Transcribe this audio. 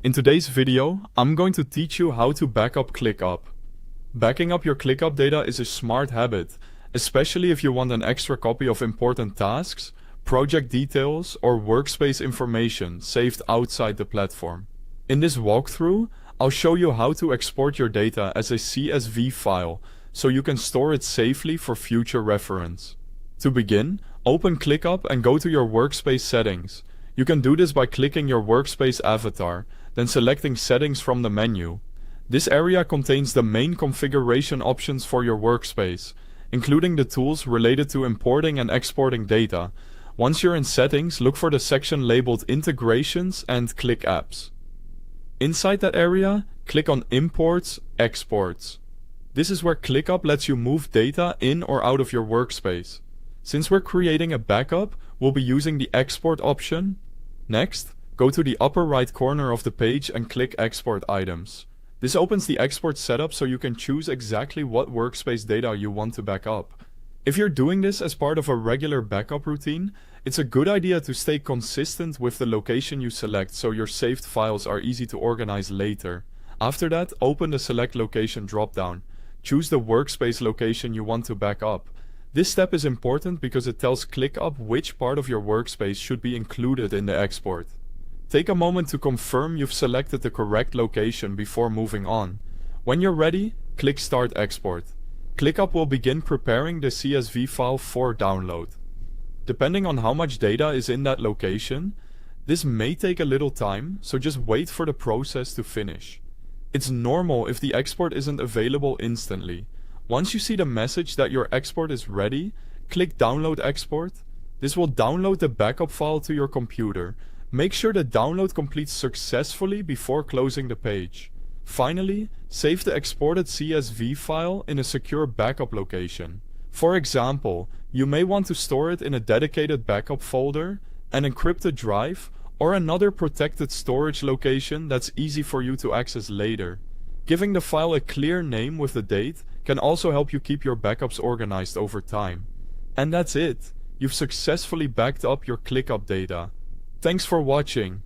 In today's video, I'm going to teach you how to back up ClickUp. Backing up your ClickUp data is a smart habit, especially if you want an extra copy of important tasks, project details, or workspace information saved outside the platform. In this walkthrough, I'll show you how to export your data as a CSV file so you can store it safely for future reference. To begin, open ClickUp and go to your workspace settings. You can do this by clicking your workspace avatar, then selecting Settings from the menu. This area contains the main configuration options for your workspace, including the tools related to importing and exporting data. Once you're in Settings, look for the section labeled Integrations and Click Apps. Inside that area, click on Imports, Exports. This is where ClickUp lets you move data in or out of your workspace. Since we're creating a backup, we'll be using the Export option. Next, go to the upper right corner of the page and click Export Items. This opens the export setup so you can choose exactly what workspace data you want to back up. If you're doing this as part of a regular backup routine, it's a good idea to stay consistent with the location you select so your saved files are easy to organize later. After that, open the Select Location dropdown. Choose the workspace location you want to back up. This step is important because it tells ClickUp which part of your workspace should be included in the export. Take a moment to confirm you've selected the correct location before moving on. When you're ready, click Start Export. ClickUp will begin preparing the CSV file for download. Depending on how much data is in that location, this may take a little time, so just wait for the process to finish. It's normal if the export isn't available instantly. Once you see the message that your export is ready, click Download Export. This will download the backup file to your computer. Make sure the download completes successfully before closing the page. Finally, save the exported CSV file in a secure backup location. For example, you may want to store it in a dedicated backup folder, an encrypted drive, or another protected storage location that's easy for you to access later. Giving the file a clear name with the date can also help you keep your backups organized over time. And that's it. You've successfully backed up your ClickUp data. Thanks for watching.